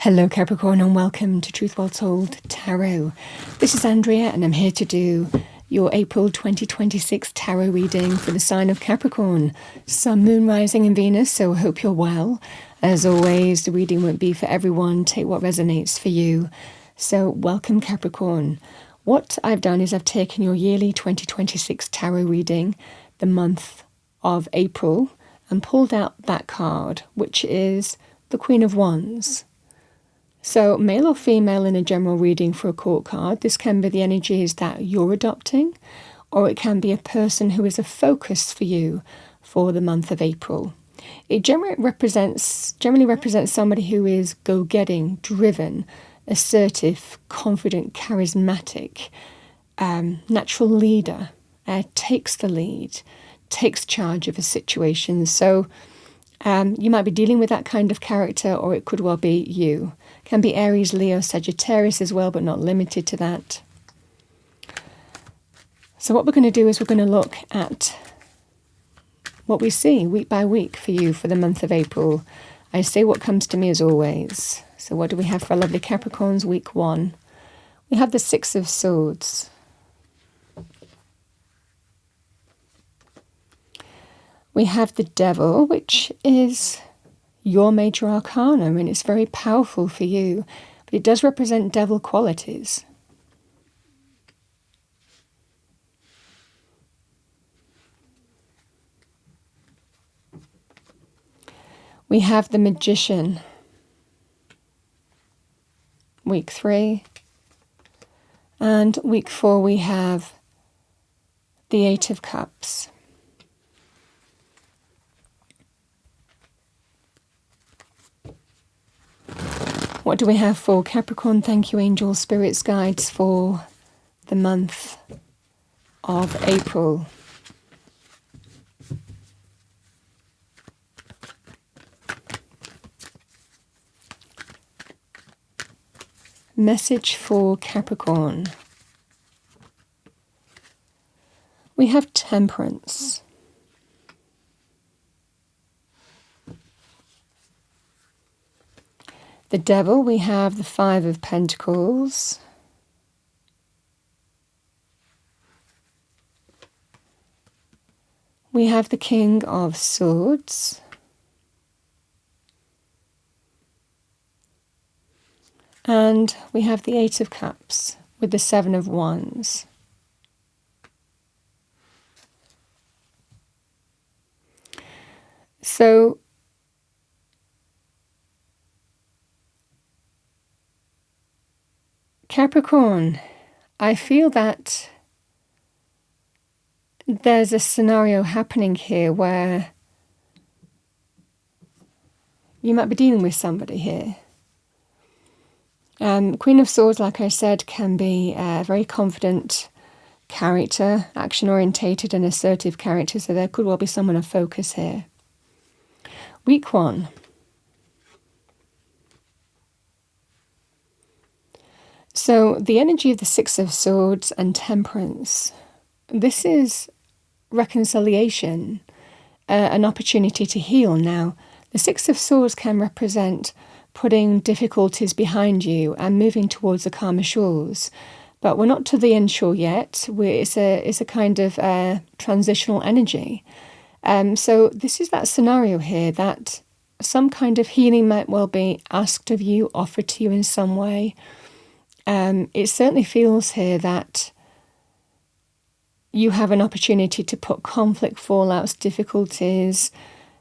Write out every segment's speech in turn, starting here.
Hello Capricorn and welcome to Truth Well Told Tarot. This is Andrea and I'm here to do your April 2026 tarot reading for the sign of Capricorn. Sun, Moon, Rising in Venus, so I hope you're well. As always, the reading won't be for everyone. Take what resonates for you. So welcome Capricorn. What I've done is I've taken your yearly 2026 tarot reading, the month of April, and pulled out that card, which is the Queen of Wands. So male or female in a general reading for a court card, this can be the energies that you're adopting, or it can be a person who is a focus for you for the month of April. It generally represents somebody who is go-getting, driven, assertive, confident, charismatic, natural leader, takes the lead, takes charge of a situation. So you might be dealing with that kind of character, or it could well be you. Can be Aries, Leo, Sagittarius as well, but not limited to that. So what we're going to do is we're going to look at what we see week by week for you for the month of April. I say what comes to me as always. So what do we have for our lovely Capricorns week 1? We have the Six of Swords. We have the Devil, which is your major arcana, and it's very powerful for you, but it does represent devil qualities. We have the Magician, week 3, and week 4 we have the Eight of Cups. What do we have for Capricorn? Thank you, angels, spirits, guides for the month of April. Message for Capricorn. We have Temperance. The Devil, we have the Five of Pentacles. We have the King of Swords. And we have the Eight of Cups with the Seven of Wands. So Capricorn, I feel that there's a scenario happening here where you might be dealing with somebody here. Queen of Swords, like I said, can be a very confident character, action-orientated and assertive character, so there could well be someone of focus here. Week 1. So the energy of the Six of Swords and Temperance, this is reconciliation, an opportunity to heal. Now, the Six of Swords can represent putting difficulties behind you and moving towards the calmer shores. But we're not to the end shore yet. It's a kind of transitional energy. So this is that scenario here that some kind of healing might well be asked of you, offered to you in some way. It certainly feels here that you have an opportunity to put conflict, fallouts, difficulties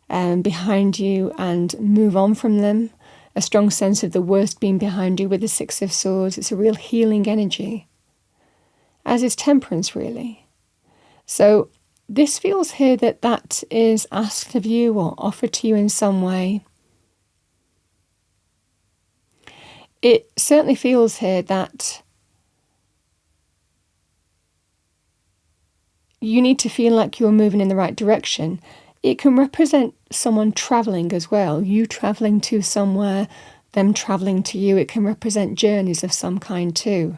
behind you and move on from them. A strong sense of the worst being behind you with the Six of Swords. It's a real healing energy, as is Temperance, really. So this feels here that is asked of you or offered to you in some way. It certainly feels here that you need to feel like you're moving in the right direction. It can represent someone traveling as well, you traveling to somewhere, them traveling to you. It can represent journeys of some kind too.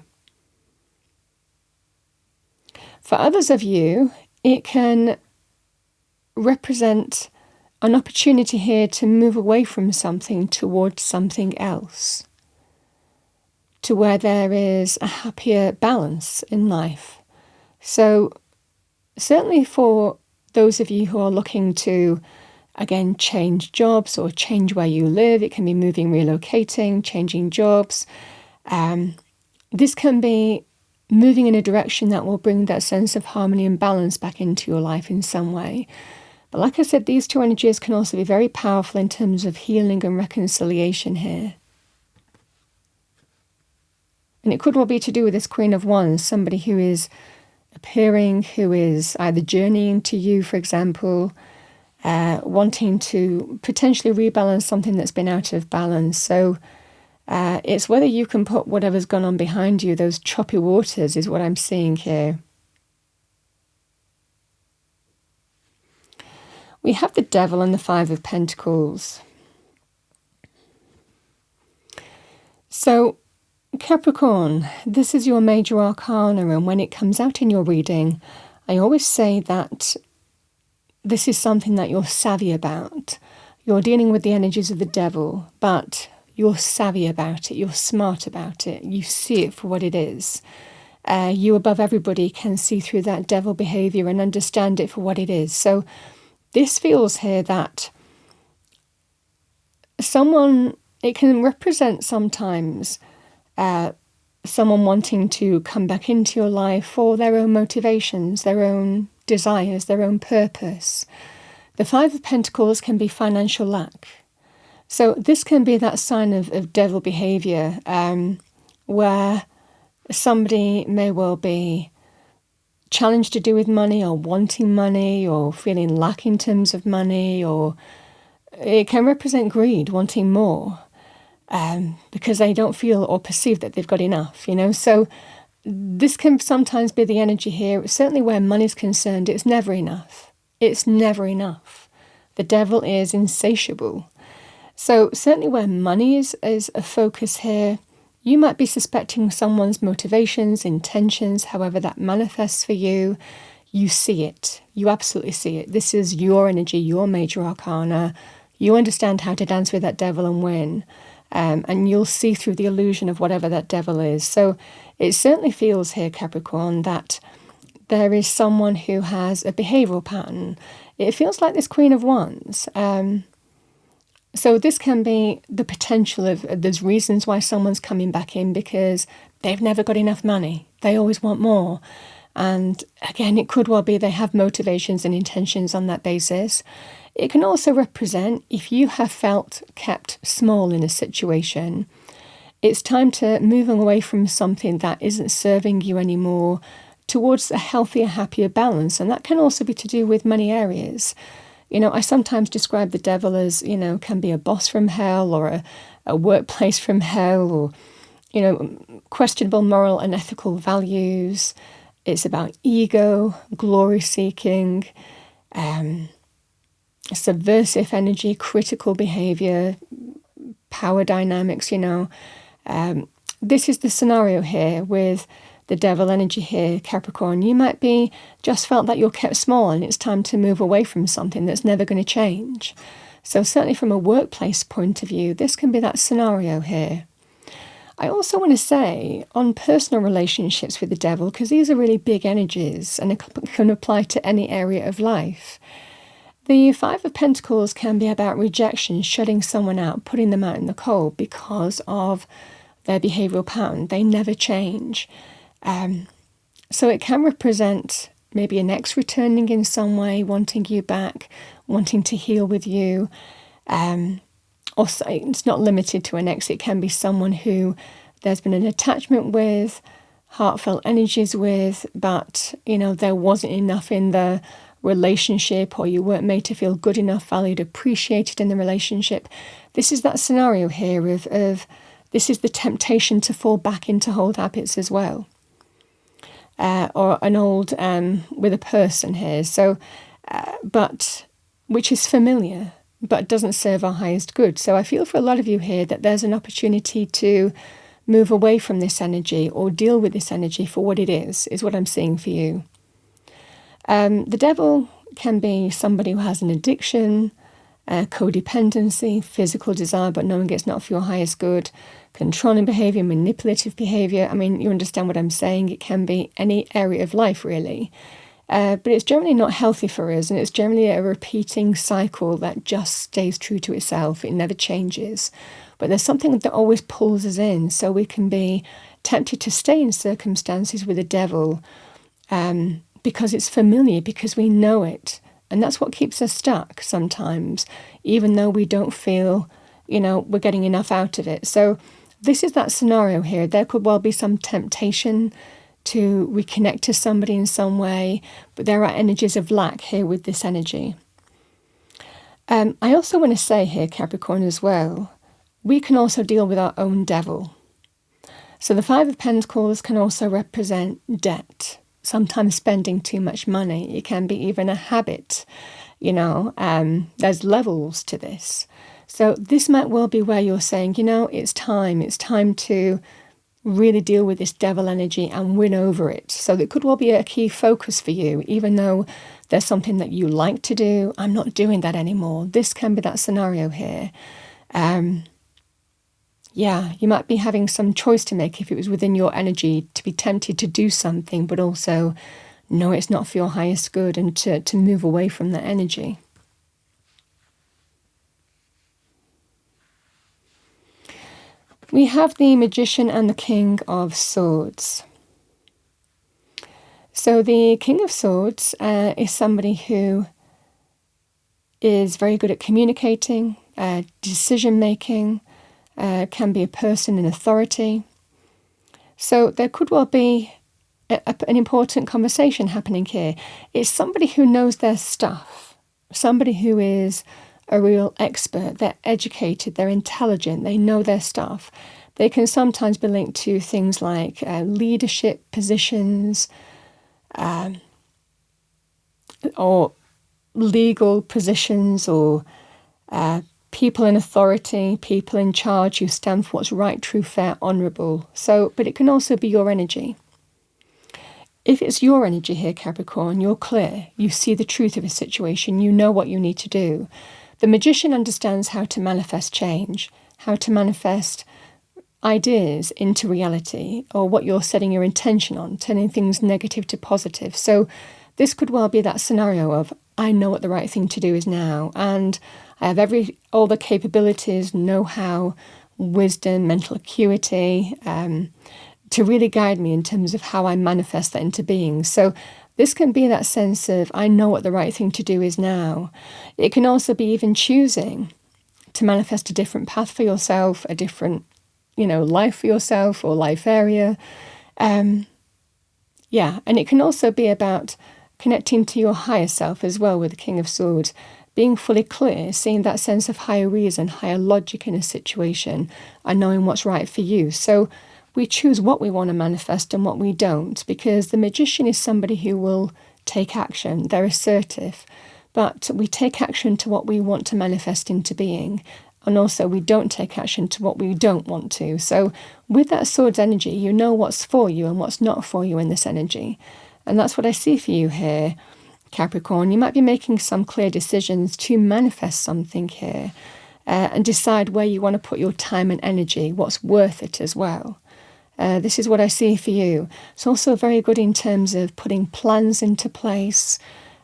For others of you, it can represent an opportunity here to move away from something towards something else. to where there is a happier balance in life. So certainly for those of you who are looking to, again, change jobs or change where you live, it can be moving, relocating, changing jobs. This can be moving in a direction that will bring that sense of harmony and balance back into your life in some way. But like I said, these two energies can also be very powerful in terms of healing and reconciliation here. And it could well be to do with this Queen of Wands, somebody who is appearing, who is either journeying to you, for example, wanting to potentially rebalance something that's been out of balance. So it's whether you can put whatever's gone on behind you, those choppy waters is what I'm seeing here. We have the Devil and the Five of Pentacles. So Capricorn, this is your major arcana, and when it comes out in your reading, I always say that this is something that you're savvy about. You're dealing with the energies of the devil, but you're savvy about it, you're smart about it, you see it for what it is. You above everybody can see through that devil behavior and understand it for what it is. So this feels here that it can represent sometimes someone wanting to come back into your life for their own motivations, their own desires, their own purpose. The Five of Pentacles can be financial lack. So this can be that sign of devil behavior, where somebody may well be challenged to do with money or wanting money or feeling lack in terms of money, or it can represent greed, wanting more, because they don't feel or perceive that they've got enough, So this can sometimes be the energy here. Certainly where money's concerned, it's never enough. It's never enough. The devil is insatiable. So certainly where money is a focus here, you might be suspecting someone's motivations, intentions, however that manifests for you. You see it. You absolutely see it. This is your energy, your major arcana. You understand how to dance with that devil and win. And you'll see through the illusion of whatever that devil is. So it certainly feels here, Capricorn, that there is someone who has a behavioural pattern. It feels like this Queen of Wands. So this can be the potential of, there's reasons why someone's coming back in because they've never got enough money. They always want more. And again, it could well be they have motivations and intentions on that basis. It can also represent if you have felt kept small in a situation, it's time to move away from something that isn't serving you anymore towards a healthier, happier balance. And that can also be to do with many areas. I sometimes describe the devil as, can be a boss from hell or a workplace from hell, or, questionable moral and ethical values. It's about ego, glory seeking, subversive energy, critical behavior, power dynamics, This is the scenario here with the devil energy here, Capricorn. You might be just felt that you're kept small and it's time to move away from something that's never going to change. So certainly from a workplace point of view, this can be that scenario here. I also want to say on personal relationships with the devil, because these are really big energies and it can apply to any area of life. The Five of Pentacles can be about rejection, shutting someone out, putting them out in the cold because of their behavioural pattern. They never change. So it can represent maybe an ex returning in some way, wanting you back, wanting to heal with you. Also, it's not limited to an ex. It can be someone who there's been an attachment with, heartfelt energies with, but, there wasn't enough in the relationship, or you weren't made to feel good enough, valued, appreciated in the relationship. This is that scenario here of this is the temptation to fall back into old habits as well. Or an old, with a person here. So, but, which is familiar, but doesn't serve our highest good. So I feel for a lot of you here that there's an opportunity to move away from this energy or deal with this energy for what it is what I'm seeing for you. The devil can be somebody who has an addiction, codependency, physical desire, but knowing it's not for your highest good, controlling behavior, manipulative behavior. I mean, you understand what I'm saying. It can be any area of life, really. But it's generally not healthy for us, and it's generally a repeating cycle that just stays true to itself. It never changes. But there's something that always pulls us in, so we can be tempted to stay in circumstances with the devil because it's familiar, because we know it. And that's what keeps us stuck sometimes, even though we don't feel, we're getting enough out of it. So this is that scenario here. There could well be some temptation to reconnect to somebody in some way, but there are energies of lack here with this energy. I also want to say here, Capricorn, as well, we can also deal with our own devil. So the Five of Pentacles can also represent debt, sometimes spending too much money. It can be even a habit, there's levels to this. So this might well be where you're saying, it's time to really deal with this devil energy and win over it. So it could well be a key focus for you, even though there's something that you like to do. I'm not doing that anymore. This can be that scenario here. You might be having some choice to make if it was within your energy to be tempted to do something, but also know it's not for your highest good and to move away from that energy. We have the Magician and the King of Swords. So the King of Swords is somebody who is very good at communicating, decision-making, can be a person in authority. So there could well be an important conversation happening here. It's somebody who knows their stuff, somebody who is a real expert. They're educated, they're intelligent, they know their stuff. They can sometimes be linked to things like leadership positions or legal positions or people in authority, people in charge who stand for what's right, true, fair, honourable. But it can also be your energy. If it's your energy here, Capricorn, you're clear. You see the truth of a situation. You know what you need to do. The Magician understands how to manifest change, how to manifest ideas into reality, or what you're setting your intention on, turning things negative to positive. So this could well be that scenario of, I know what the right thing to do is now, and I have all the capabilities, know-how, wisdom, mental acuity, to really guide me in terms of how I manifest that into being. So this can be that sense of, I know what the right thing to do is now. It can also be even choosing to manifest a different path for yourself, a different, life for yourself or life area. And it can also be about connecting to your higher self as well with the King of Swords, being fully clear, seeing that sense of higher reason, higher logic in a situation, and knowing what's right for you. So we choose what we want to manifest and what we don't, because the Magician is somebody who will take action. They're assertive, but we take action to what we want to manifest into being. And also we don't take action to what we don't want to. So with that Swords energy, you know what's for you and what's not for you in this energy. And that's what I see for you here, Capricorn. You might be making some clear decisions to manifest something here and decide where you want to put your time and energy, what's worth it as well. This is what I see for you. It's also very good in terms of putting plans into place,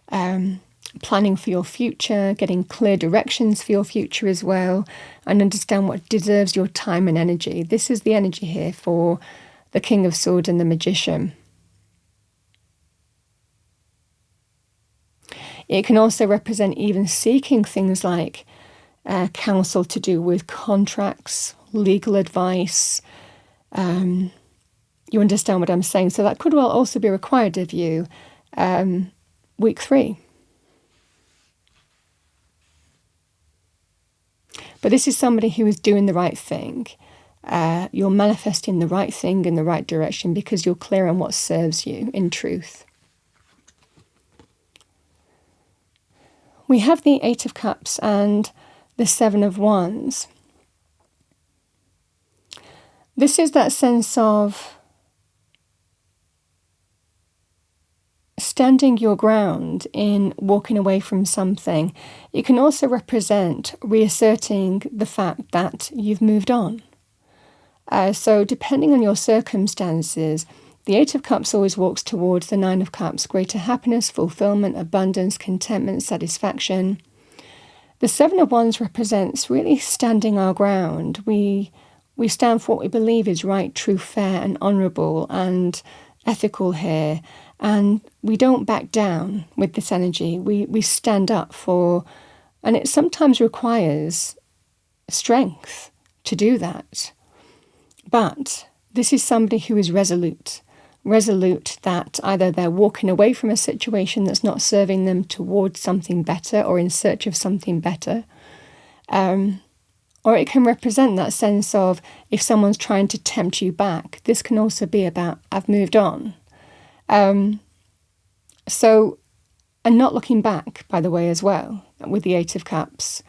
planning for your future, getting clear directions for your future as well, and understand what deserves your time and energy. This is the energy here for the King of Swords and the Magician. It can also represent even seeking things like counsel to do with contracts, legal advice. You understand what I'm saying? So that could well also be required of you week 3. But this is somebody who is doing the right thing. You're manifesting the right thing in the right direction because you're clear on what serves you in truth. We have the 8 of Cups and the 7 of Wands. This is that sense of standing your ground in walking away from something. It can also represent reasserting the fact that you've moved on. So depending on your circumstances, the Eight of Cups always walks towards the Nine of Cups, greater happiness, fulfillment, abundance, contentment, satisfaction. The Seven of Wands represents really standing our ground. We stand for what we believe is right, true, fair, and honourable, and ethical here. And we don't back down with this energy. We stand up for, and it sometimes requires strength to do that. But this is somebody who is resolute that either they're walking away from a situation that's not serving them towards something better or in search of something better. Or it can represent that sense of if someone's trying to tempt you back. This can also be about, I've moved on. And not looking back, by the way, as well, with the Eight of Cups.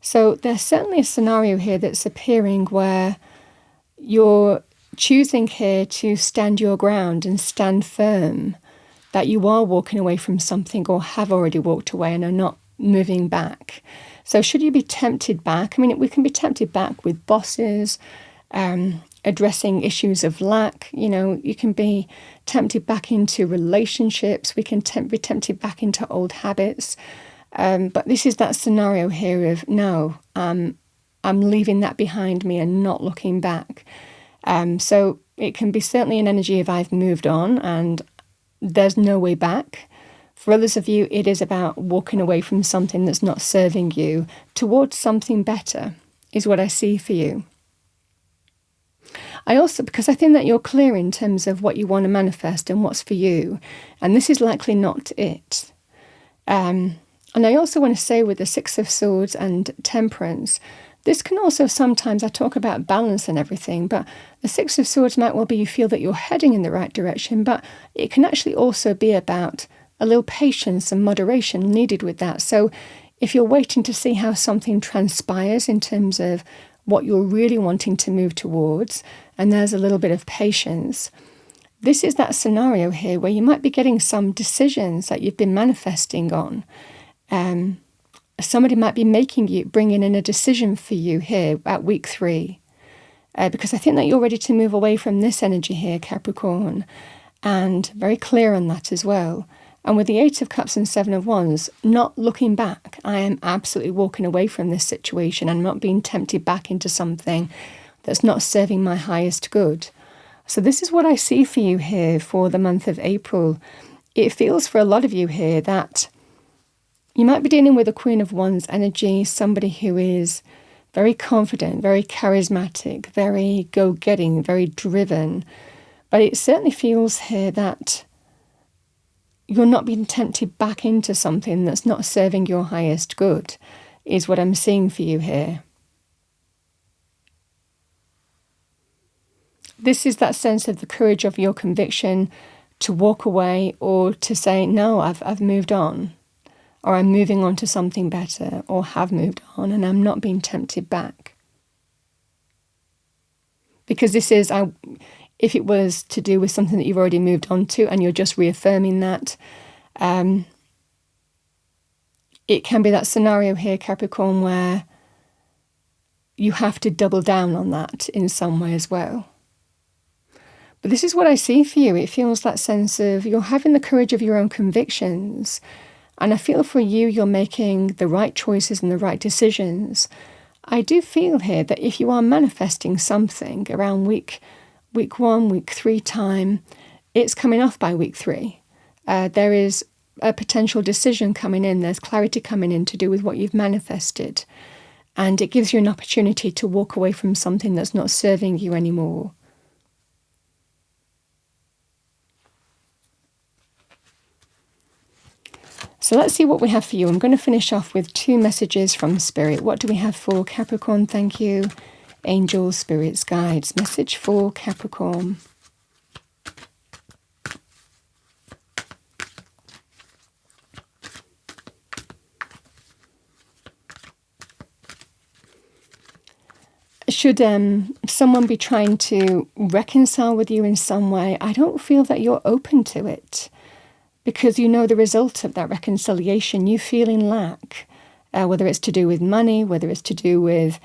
So there's certainly a scenario here that's appearing where you're choosing here to stand your ground and stand firm, that you are walking away from something or have already walked away and are not moving back. So should you be tempted back? I mean, we can be tempted back with bosses, addressing issues of lack. You can be tempted back into relationships. We can be tempted back into old habits. But this is that scenario here of, no, I'm leaving that behind me and not looking back. So it can be certainly an energy of I've moved on and there's no way back. For others of you, it is about walking away from something that's not serving you towards something better, is what I see for you. I also, because I think that you're clear in terms of what you want to manifest and what's for you, and this is likely not it. And I also want to say with the Six of Swords and Temperance, this can also sometimes, I talk about balance and everything, but the Six of Swords might well be you feel that you're heading in the right direction, but it can actually also be about a little patience and moderation needed with that. So if you're waiting to see how something transpires in terms of what you're really wanting to move towards, and there's a little bit of patience, this is that scenario here where you might be getting some decisions that you've been manifesting on. Somebody might be bringing in a decision for you here at week 3, because I think that you're ready to move away from this energy here, Capricorn, and very clear on that as well. And with the Eight of Cups and Seven of Wands, not looking back, I am absolutely walking away from this situation. I'm not being tempted back into something that's not serving my highest good. So this is what I see for you here for the month of April. It feels for a lot of you here that you might be dealing with a Queen of Wands energy, somebody who is very confident, very charismatic, very go-getting, very driven. But it certainly feels here that you're not being tempted back into something that's not serving your highest good, is what I'm seeing for you here. This is that sense of the courage of your conviction to walk away or to say, no, I've moved on, or I'm moving on to something better, or have moved on and I'm not being tempted back. Because this is, if it was to do with something that you've already moved on to and you're just reaffirming that, it can be that scenario here, Capricorn, where you have to double down on that in some way as well. But this is what I see for you. It feels that sense of you're having the courage of your own convictions. And I feel for you, you're making the right choices and the right decisions. I do feel here that if you are manifesting something around week 1, week 3 time, it's coming off by week 3. There is a potential decision coming in. There's clarity coming in to do with what you've manifested. And it gives you an opportunity to walk away from something that's not serving you anymore. So let's see what we have for you. I'm going to finish off with 2 messages from Spirit. What do we have for Capricorn? Thank you. Angels, spirits, guides. Message for Capricorn. Should someone be trying to reconcile with you in some way, I don't feel that you're open to it. because you know the result of that reconciliation. You feeling lack, whether it's to do with money, whether it's to do with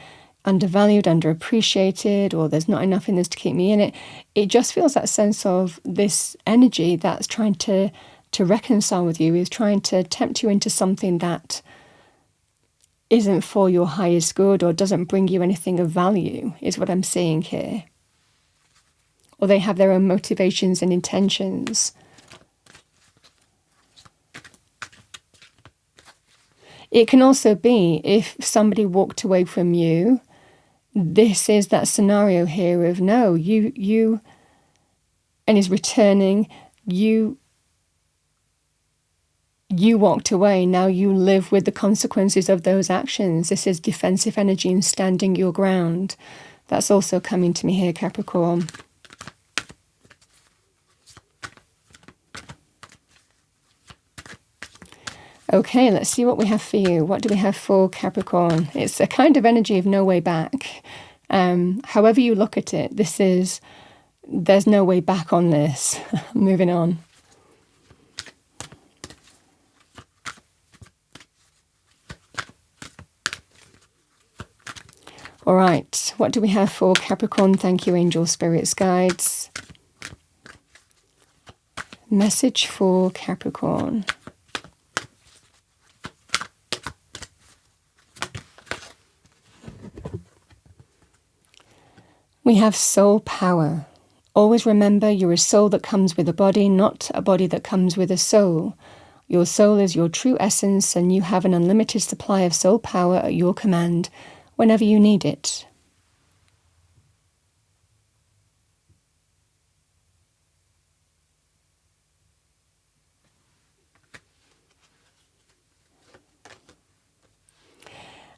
undervalued, underappreciated, or there's not enough in this to keep me in it. It just feels that sense of this energy that's trying to reconcile with you, is trying to tempt you into something that isn't for your highest good or doesn't bring you anything of value, is what I'm seeing here. Or they have their own motivations and intentions. It can also be if somebody walked away from you. This is that scenario here of no, you, and is returning, you walked away, now you live with the consequences of those actions. This is defensive energy and standing your ground. That's also coming to me here, Capricorn. Okay, let's see what we have for you. What do we have for Capricorn? It's a kind of energy of no way back. However you look at it, there's no way back on this. Moving on. All right, what do we have for Capricorn? Thank you, angel spirits, guides. Message for Capricorn. We have soul power. Always remember you're a soul that comes with a body, not a body that comes with a soul. Your soul is your true essence, and you have an unlimited supply of soul power at your command whenever you need it.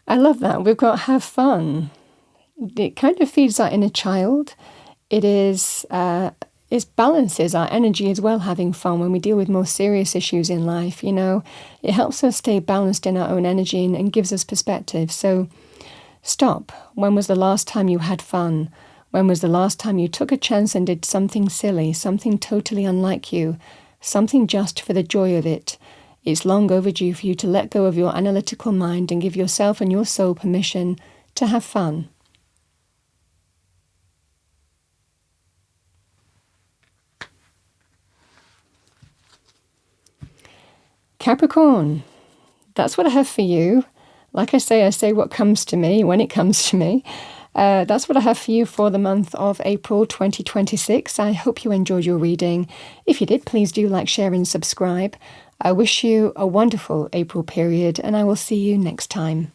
I love that. We've got have fun. It kind of feeds our inner child. It balances our energy as well, having fun when we deal with more serious issues in life. You know, it helps us stay balanced in our own energy and gives us perspective. So stop. When was the last time you had fun? When was the last time you took a chance and did something silly, something totally unlike you, something just for the joy of it? It's long overdue for you to let go of your analytical mind and give yourself and your soul permission to have fun. Capricorn, that's what I have for you. Like I say what comes to me when it comes to me. That's what I have for you for the month of April 2026. I hope you enjoyed your reading. If you did, please do like, share and subscribe. I wish you a wonderful April period, and I will see you next time.